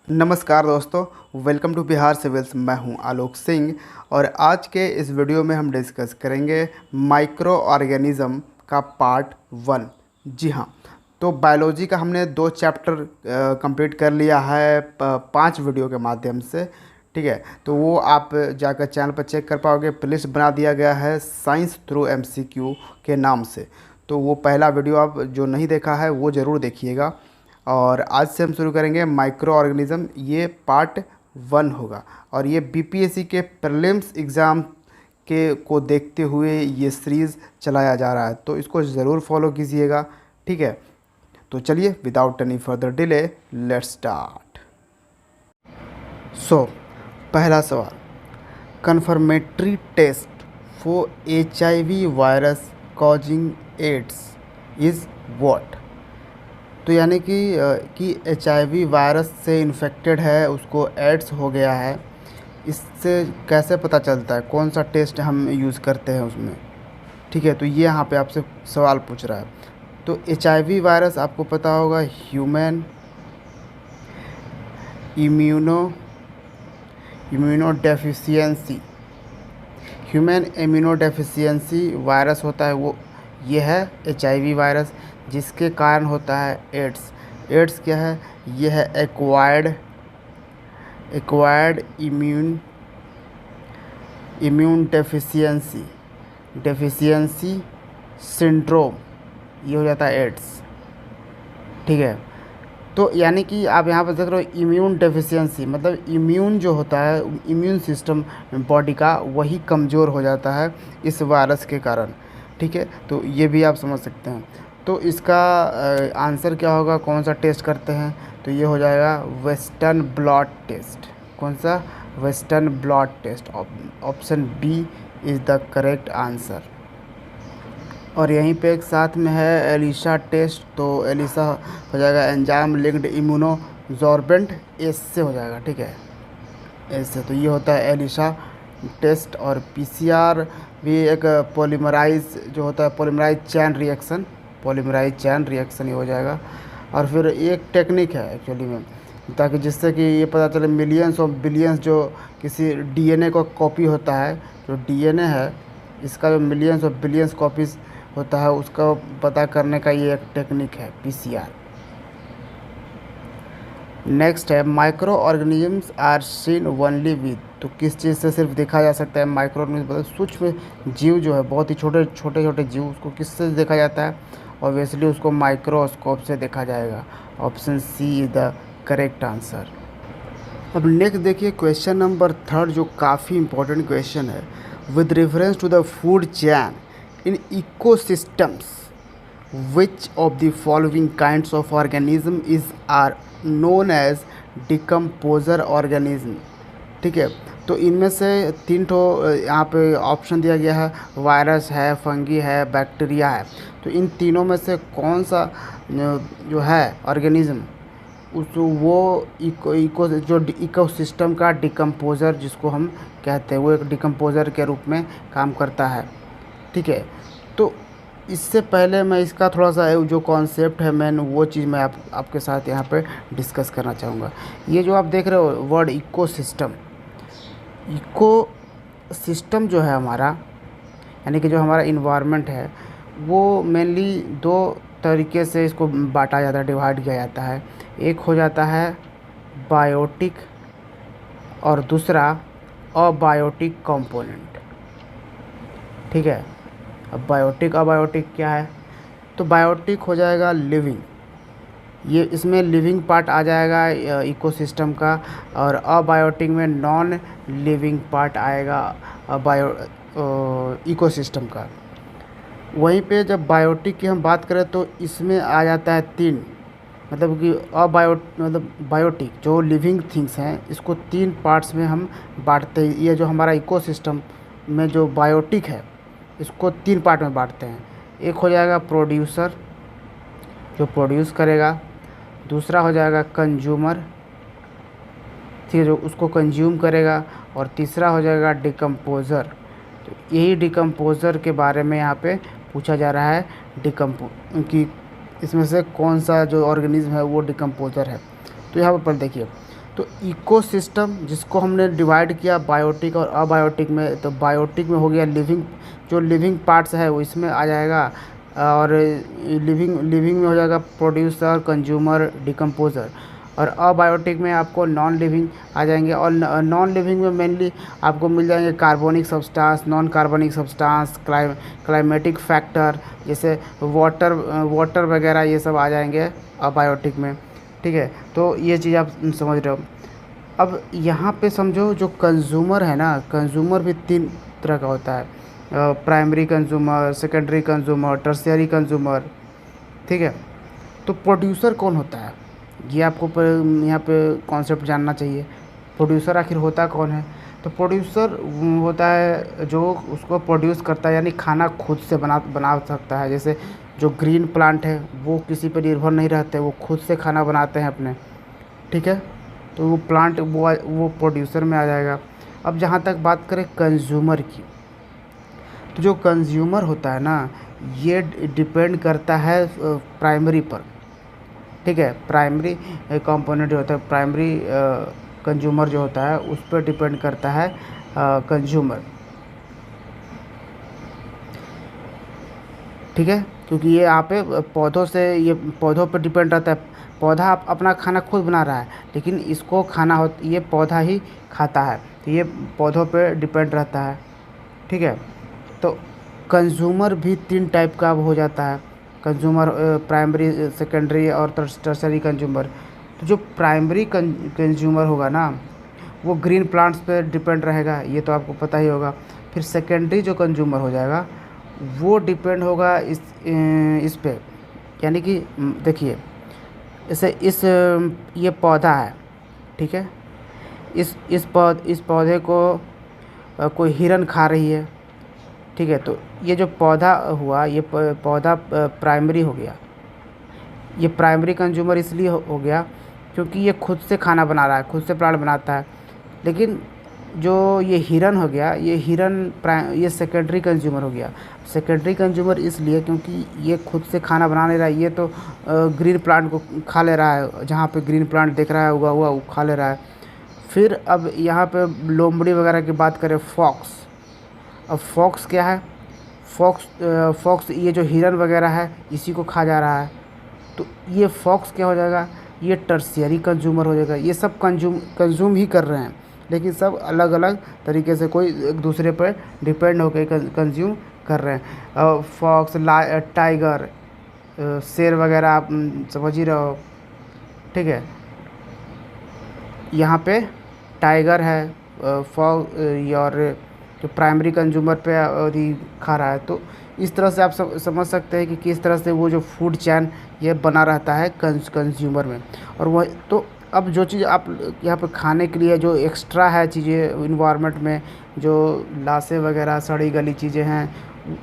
नमस्कार दोस्तों, welcome to Bihar civils. मैं हूं आलोक सिंह और आज के इस वीडियो में हम डिस्कस करेंगे माइक्रो ऑर्गेनिज़म का पार्ट 1। जी हाँ, तो बायोलॉजी का हमने 2 चैप्टर कंप्लीट कर लिया है 5 वीडियो के माध्यम से। ठीक है, तो वो आप जाकर चैनल पर चेक कर पाओगे। प्लेलिस्ट बना दिया गया है साइंस थ्रू एमसीक्यू के नाम से, तो वो पहला वीडियो आप जो नहीं देखा है वो ज़रूर देखिएगा। और आज से हम शुरू करेंगे माइक्रो ऑर्गेनिज़म, ये पार्ट 1 होगा और ये बीपीएससी के प्रीलिम्स एग्ज़ाम के को देखते हुए ये सीरीज़ चलाया जा रहा है, तो इसको ज़रूर फॉलो कीजिएगा। ठीक है, तो चलिए without any further delay let's start. पहला सवाल, confirmatory test for HIV virus causing AIDS is what. तो यानी कि HIV वायरस से इन्फेक्टेड है, उसको एड्स हो गया है, इससे कैसे पता चलता है, कौन सा टेस्ट हम यूज़ करते हैं उसमें। ठीक है, तो ये यहाँ पे आपसे सवाल पूछ रहा है। तो HIV वायरस आपको पता होगा ह्यूमन इम्यूनोडेफिशिएंसी वायरस होता है, वो ये है HIV वायरस, जिसके कारण होता है एड्स। एड्स क्या है, ये है एक्वायर्ड इम्यून डेफिशिएंसी सिंड्रोम, ये हो जाता है एड्स। ठीक है, तो यानी कि आप यहाँ पर देख रहे हो इम्यून डेफिशिएंसी, मतलब इम्यून जो होता है, इम्यून सिस्टम बॉडी का, वही कमज़ोर हो जाता है इस वायरस के कारण। ठीक है, तो ये भी आप समझ सकते हैं। तो इसका आंसर क्या होगा, कौन सा टेस्ट करते हैं, तो ये हो जाएगा वेस्टर्न ब्लॉट टेस्ट। कौन सा, western blot test. Option B is the correct answer. और यहीं पे एक साथ में है एलिसा टेस्ट, तो एलिसा हो जाएगा एंजाइम लिंक्ड इम्यूनोसॉर्बेंट, एस से हो जाएगा। ठीक है, एस से, तो ये होता है एलिसा टेस्ट। और PCR भी एक पॉलीमराइज जो होता है, पॉलीमराइज चैन रिएक्शन ये हो जाएगा। और फिर एक टेक्निक है एक्चुअली में, ताकि जिससे कि ये पता चले मिलियंस और बिलियंस जो किसी DNA का कॉपी होता है, जो DNA है इसका जो मिलियंस और बिलियंस कॉपीज़ होता है, उसका पता करने का ये एक टेक्निक है PCR। नेक्स्ट है microorganisms are seen only with, तो किस चीज़ से सिर्फ देखा जा सकता है। माइक्रो ऑर्गेनिज्म मतलब सूक्ष्म जीव जो है, बहुत ही छोटे छोटे जीव, उसको किससे देखा जाता है, ऑब्वियसली उसको माइक्रोस्कोप से देखा जाएगा। Option C is the correct answer. अब नेक्स्ट देखिए क्वेश्चन नंबर 3, जो काफ़ी इंपॉर्टेंट क्वेश्चन है। With reference to the food chain in ecosystems which of the following kinds of organism are known as decomposer organism। ठीक है, तो इनमें से 3 ठो यहाँ पे ऑप्शन दिया गया है, वायरस है, फंगी है, बैक्टीरिया है। तो इन तीनों में से कौन सा जो है ऑर्गेनिज्म, उस वो जो इकोसिस्टम का डिकम्पोज़र जिसको हम कहते हैं, वो एक डिकम्पोज़र के रूप में काम करता है। ठीक है, तो इससे पहले मैं इसका थोड़ा सा जो कॉन्सेप्ट है मेन, वो चीज़ मैं आपके साथ यहाँ पे डिस्कस करना चाहूँगा। ये जो आप देख रहे हो वर्ड इकोसिस्टम जो है हमारा, यानी कि जो हमारा इन्वायरमेंट है, वो मेनली 2 तरीके से इसको बांटा जाता है, डिवाइड किया जाता है। एक हो जाता है बायोटिक और दूसरा अबायोटिक कंपोनेंट। ठीक है, अब बायोटिक अबायोटिक क्या है, तो बायोटिक हो जाएगा लिविंग, ये इसमें लिविंग पार्ट आ जाएगा इकोसिस्टम का, और अबायोटिक में नॉन लिविंग पार्ट आएगा इकोसिस्टम का। वहीं पे जब बायोटिक की हम बात करें तो इसमें आ जाता है 3, मतलब कि मतलब बायोटिक जो लिविंग थिंग्स हैं, इसको 3 पार्ट्स में हम बांटते हैं। ये जो हमारा इकोसिस्टम में जो बायोटिक है, इसको 3 पार्ट में बांटते हैं। एक हो जाएगा प्रोड्यूसर, जो प्रोड्यूस करेगा। दूसरा हो जाएगा कंज्यूमर, ठीक है, जो उसको कंज्यूम करेगा। और तीसरा हो जाएगा डिकम्पोज़र। तो यही डिकम्पोज़र के बारे में यहाँ पे पूछा जा रहा है, कि इसमें से कौन सा जो ऑर्गेनिज्म है वो डिकम्पोज़र है। तो यहाँ पर देखिए, तो इकोसिस्टम जिसको हमने डिवाइड किया बायोटिक और अबायोटिक में, तो बायोटिक में हो गया लिविंग, जो लिविंग पार्ट्स है वो इसमें आ जाएगा, और लिविंग लिविंग में हो जाएगा प्रोड्यूसर, कंज्यूमर, डिकम्पोज़र, और अबायोटिक में आपको नॉन लिविंग आ जाएंगे। और नॉन लिविंग में मेनली आपको मिल जाएंगे कार्बनिक सब्सटेंस, नॉन कार्बनिक सब्सटेंस, क्लाइमेटिक फैक्टर जैसे वाटर वगैरह, ये सब आ जाएंगे अबायोटिक में। ठीक है, तो ये चीज़ आप समझ रहे हो। अब यहाँ पे समझो जो कंज्यूमर है ना, कंज्यूमर भी 3 तरह का होता है, primary consumer, secondary consumer, tertiary consumer. ठीक है, तो प्रोड्यूसर कौन होता है, ये आपको यहाँ पे कॉन्सेप्ट जानना चाहिए। प्रोड्यूसर आखिर होता कौन है? तो प्रोड्यूसर होता है जो उसको प्रोड्यूस करता है, यानी खाना खुद से बना सकता है। जैसे जो ग्रीन प्लांट है वो किसी पर निर्भर नहीं रहते, वो खुद से खाना बनाते हैं अपने। ठीक है, तो वो प्लांट वो प्रोड्यूसर में आ जाएगा। अब जहाँ तक बात करें कंज्यूमर की, तो जो कंज्यूमर होता है ना, ये डिपेंड करता है प्राइमरी पर। ठीक है, प्राइमरी कंपोनेंट जो होता है, प्राइमरी कंज्यूमर जो होता है उस पर डिपेंड करता है कंज्यूमर। ठीक है, क्योंकि ये यहाँ पे पौधों से, ये पौधों पर डिपेंड रहता है। पौधा अपना खाना खुद बना रहा है, लेकिन इसको खाना हो ये पौधा ही खाता है, तो ये पौधों पे डिपेंड रहता है। ठीक है, तो कंज्यूमर भी 3 टाइप का अब हो जाता है, कंज्यूमर प्राइमरी, सेकेंडरी और टर्शरी कंज्यूमर। तो जो प्राइमरी कंज्यूमर होगा ना, वो ग्रीन प्लांट्स पे डिपेंड रहेगा, ये तो आपको पता ही होगा। फिर सेकेंडरी जो कंज्यूमर हो जाएगा वो डिपेंड होगा इस पे, यानी कि देखिए जैसे ये पौधा है। ठीक है, इस पौधे को कोई हिरन खा रही है। ठीक है, तो ये जो पौधा हुआ, ये पौधा प्राइमरी हो गया। ये प्राइमरी कंज्यूमर इसलिए हो गया क्योंकि ये खुद से खाना बना रहा है, खुद से प्लांट बनाता है। लेकिन जो ये हिरन हो गया, ये सेकेंडरी कंज्यूमर हो गया। सेकेंडरी कंज्यूमर इसलिए क्योंकि ये खुद से खाना बना नहीं रहा है, ये तो ग्रीन प्लांट को खा ले रहा है, जहाँ पे ग्रीन प्लांट देख रहा है उगा हुआ वो खा ले रहा है। फिर अब यहाँ पे लोमड़ी वगैरह की बात करें, फॉक्स। अब फॉक्स क्या है? फॉक्स ये जो हिरन वगैरह है इसी को खा जा रहा है, तो ये फॉक्स क्या हो जाएगा? ये टर्शियरी कंज्यूमर हो जाएगा। ये सब कंज्यूम ही कर रहे हैं, लेकिन सब अलग अलग तरीके से, कोई एक दूसरे पर डिपेंड होकर कंज्यूम कर रहे हैं। फॉक्स, टाइगर, शेर वगैरह आप समझ ही रहे हो। ठीक है, यहाँ पे टाइगर है, और जो प्राइमरी कंज्यूमर पे अभी खा रहा है। तो इस तरह से आप समझ सकते हैं कि किस तरह से वो जो फूड चैन ये बना रहता है कंज्यूमर में। और वह तो अब जो चीज़ आप यहाँ पे खाने के लिए जो एक्स्ट्रा है चीज़ें इन्वायरमेंट में, जो लाशें वगैरह सड़ी गली चीज़ें हैं,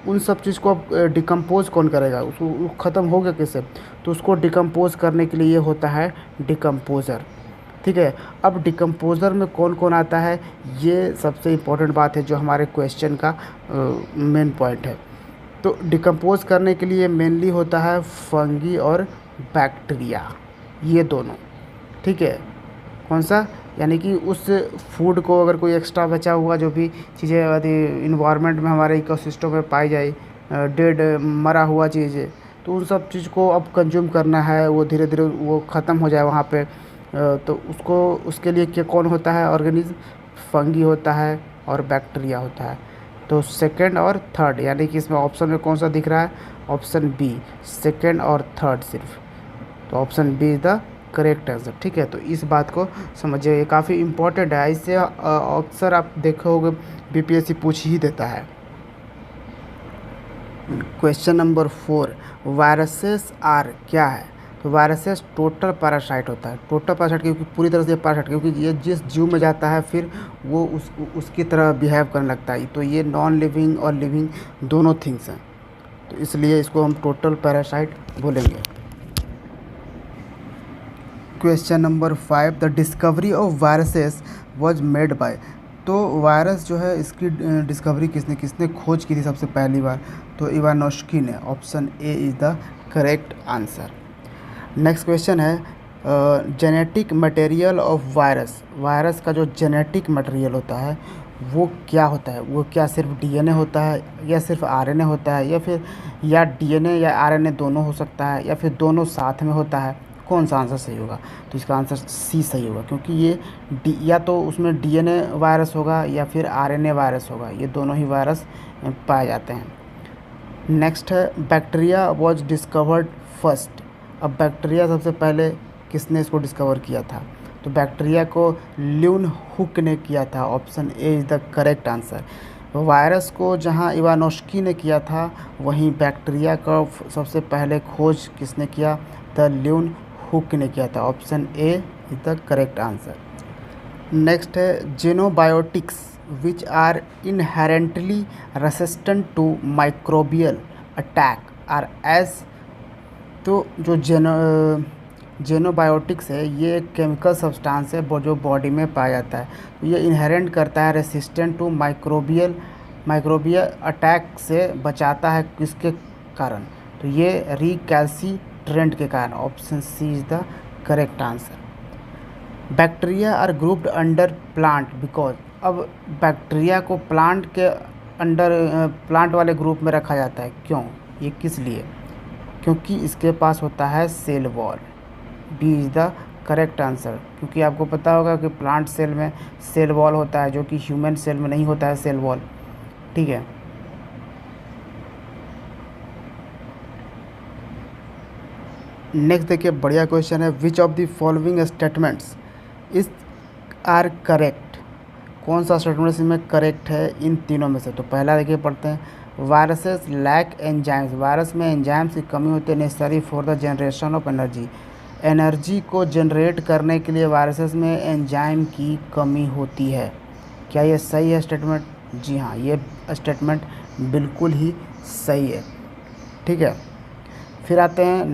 उन सब चीज़ को अब डिकम्पोज़ कौन करेगा? उसको ख़त्म हो गया कैसे? तो उसको डिकम्पोज़ करने के लिए ये होता है डिकम्पोज़र। ठीक है, अब डिकम्पोज़र में कौन कौन आता है, ये सबसे इम्पोर्टेंट बात है जो हमारे क्वेश्चन का मेन पॉइंट है। तो डिकम्पोज़ करने के लिए मेनली होता है फंगी और बैक्टीरिया, ये दोनों। ठीक है, कौन सा? यानी कि उस फूड को अगर कोई एक्स्ट्रा बचा हुआ जो भी चीज़ें यदि इन्वायरमेंट में हमारे इकोसिस्टम में पाई जाए, डेड मरा हुआ चीज़ें, तो उन सब चीज़ को अब कंज्यूम करना है, वो धीरे धीरे वो ख़त्म हो जाए वहाँ पे। तो उसके लिए क्या कौन होता है ऑर्गेनिज्म? फंगी होता है और बैक्टीरिया होता है। तो सेकंड और थर्ड, यानी कि इसमें ऑप्शन में कौन सा दिख रहा है? ऑप्शन बी, सेकंड और थर्ड सिर्फ। तो option B is the correct answer. ठीक है, तो इस बात को समझिए, ये काफ़ी इम्पोर्टेंट है। इससे अक्सर आप देखोगे बीपीएससी पूछ ही देता है। क्वेश्चन नंबर 4, वायरसेस आर क्या है? तो वायरसेस टोटल पैरासाइट होता है। टोटल पैरासाइट क्योंकि पूरी तरह से पैरासाइट, क्योंकि ये जिस जीव में जाता है फिर वो उसकी तरह बिहेव करने लगता है। तो ये नॉन लिविंग और लिविंग दोनों थिंग्स हैं, तो इसलिए इसको हम टोटल पैरासाइट बोलेंगे। Question number 5, the discovery of viruses was made by. तो वायरस जो है इसकी डिस्कवरी किसने खोज की थी सबसे पहली बार? तो इवानोस्की ने। Option A is the correct answer. Next question है, genetic material of virus, virus का जो जेनेटिक मटेरियल होता है वो क्या होता है, वो क्या सिर्फ डीएनए होता है या सिर्फ आरएनए होता है, या फिर या डीएनए या आरएनए दोनों हो सकता है, या फिर दोनों साथ में होता है? कौन सा आंसर सही होगा? तो इसका आंसर सी सही होगा, क्योंकि ये या तो उसमें डीएनए वायरस होगा या फिर आरएनए वायरस होगा, ये दोनों ही वायरस पाए जाते हैं। नेक्स्ट है बैक्टीरिया वॉज डिस्कवर्ड फर्स्ट। अब बैक्टीरिया सबसे पहले किसने इसको डिस्कवर किया था? तो बैक्टीरिया को ल्यून हुक ने किया था। Option A is the correct answer. Virus को जहां इवानोस्की ने किया था, वहीं बैक्टीरिया का सबसे पहले खोज किसने किया? द ल्यून हुक ने किया था। Option A is the correct answer. Next है xenobiotics which are inherently resistant to microbial attack are as. तो जो जेनोबायोटिक्स है ये एक केमिकल सब्सटेंस है जो बॉडी में पाया जाता है। तो ये इनहेरेंट करता है रेसिस्टेंट टू माइक्रोबियल अटैक से बचाता है। किसके कारण? तो ये रिकैल्सिट्रेंट के कारण। Option C is the correct answer. Bacteria are grouped under plant because. अब बैक्टीरिया को प्लांट के अंडर प्लांट वाले ग्रुप में रखा जाता है, क्यों? ये किस लिए? क्योंकि इसके पास होता है cell wall. B is the correct answer. क्योंकि आपको पता होगा कि प्लांट सेल में सेल वॉल होता है, जो कि ह्यूमन सेल में नहीं होता है सेल वॉल। ठीक है। नेक्स्ट देखिए, बढ़िया क्वेश्चन है। Which of the following statements is are correct? कौन सा स्टेटमेंट इसमें करेक्ट है इन तीनों में से? तो पहला देखिए पढ़ते हैं। Viruses lack enzymes. वायरस में एंजाइम्स की कमी होती है necessary for the generation of energy. Energy को जनरेट करने के लिए वायरसेस में एंजाइम की कमी होती है। क्या ये सही है स्टेटमेंट? जी हाँ, ये स्टेटमेंट बिल्कुल ही सही है। ठीक है। फिर आते हैं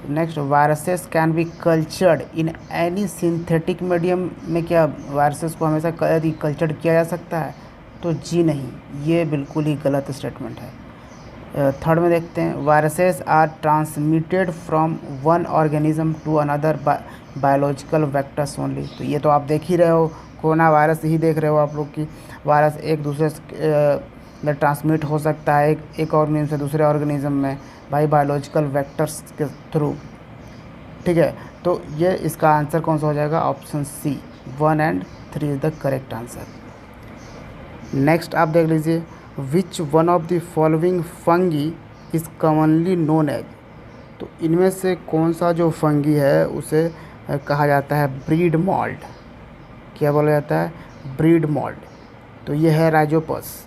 next. Viruses can be cultured in any synthetic medium में। क्या वायरसेस को हमेशा कल्चर्ड किया जा सकता है? तो जी नहीं, ये बिल्कुल ही गलत स्टेटमेंट है। थर्ड में देखते हैं। Viruses are transmitted from one organism to another biological vectors only. तो ये तो आप देख ही रहे हो, कोरोना वायरस ही देख रहे हो आप लोग की वायरस एक दूसरे से ट्रांसमिट हो सकता है एक ऑर्गेनिज्म से दूसरे ऑर्गेनिज्म में बाई बायोलॉजिकल वेक्टर्स के थ्रू। ठीक है। तो ये इसका आंसर कौन सा हो जाएगा? Option C 1 and 3 is the correct answer. Next आप देख लीजिए। Which one of the following fungi is commonly known as. तो इनमें से कौन सा जो फंगी है उसे कहा जाता है ब्रीड मॉल्ड? क्या बोला जाता है? Bread mould. तो ये है Rhizopus.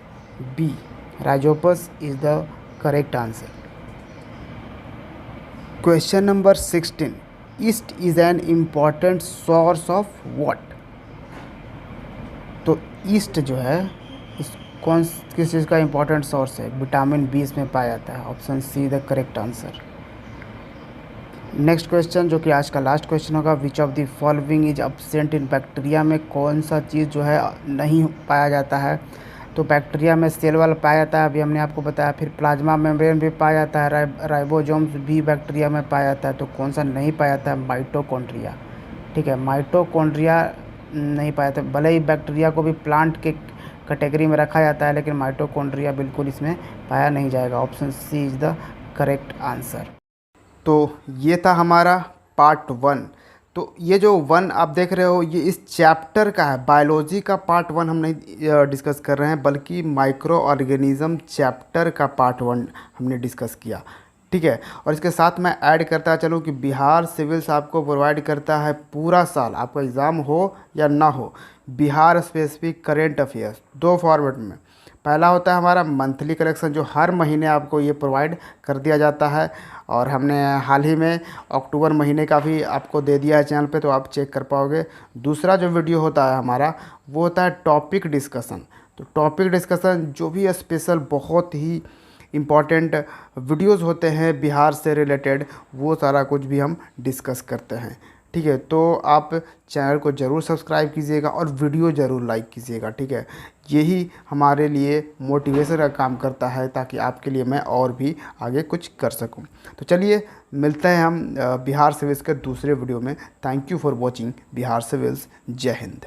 B, Rhizopus is the correct answer. Question number 16। Yeast is an important source of what? तो ईस्ट जो है किस चीज़ का इम्पॉर्टेंट सोर्स है? विटामिन बी इसमें पाया जाता है। Option C the correct answer. Next question जो कि आज का लास्ट क्वेश्चन होगा। Which of the following is absent in bacteria? में कौन सा चीज़ जो है नहीं पाया जाता है? तो बैक्टीरिया में सेल वॉल पाया जाता है, अभी हमने आपको बताया। फिर प्लाज्मा मेम्ब्रेन भी पाया जाता है। राइबोसोम्स भी बैक्टीरिया में पाया जाता है। तो कौन सा नहीं पाया जाता है? माइटोकॉन्ड्रिया। ठीक है, माइटोकॉन्ड्रिया नहीं पाया जाता। भले ही बैक्टीरिया को भी प्लांट के कैटेगरी में रखा जाता है, लेकिन माइटोकॉन्ड्रिया बिल्कुल इसमें पाया नहीं जाएगा। Option C is the correct answer. तो ये था हमारा पार्ट 1। तो ये जो 1 आप देख रहे हो, ये इस चैप्टर का है। बायोलॉजी का पार्ट 1 हम नहीं डिस्कस कर रहे हैं, बल्कि माइक्रो ऑर्गेनिज़म चैप्टर का पार्ट 1 हमने डिस्कस किया। ठीक है। और इसके साथ मैं ऐड करता चलूँ कि बिहार सिविल्स आपको प्रोवाइड करता है पूरा साल, आपका एग्ज़ाम हो या ना हो, Bihar specific current affairs 2 format में। पहला होता है हमारा मंथली कलेक्शन, जो हर महीने आपको ये प्रोवाइड कर दिया जाता है, और हमने हाल ही में अक्टूबर महीने का भी आपको दे दिया है चैनल पे, तो आप चेक कर पाओगे। दूसरा जो वीडियो होता है हमारा, वो होता है टॉपिक डिस्कशन। तो टॉपिक डिस्कशन जो भी स्पेशल बहुत ही इम्पॉर्टेंट वीडियोस होते हैं बिहार से रिलेटेड, वो सारा कुछ भी हम डिस्कस करते हैं। ठीक है, तो आप चैनल को ज़रूर सब्सक्राइब कीजिएगा और वीडियो ज़रूर लाइक कीजिएगा। ठीक है, यही हमारे लिए मोटिवेशन का काम करता है, ताकि आपके लिए मैं और भी आगे कुछ कर सकूं। तो चलिए मिलते हैं हम बिहार सिविल्स के दूसरे वीडियो में। Thank you for watching Bihar civils. जय हिंद।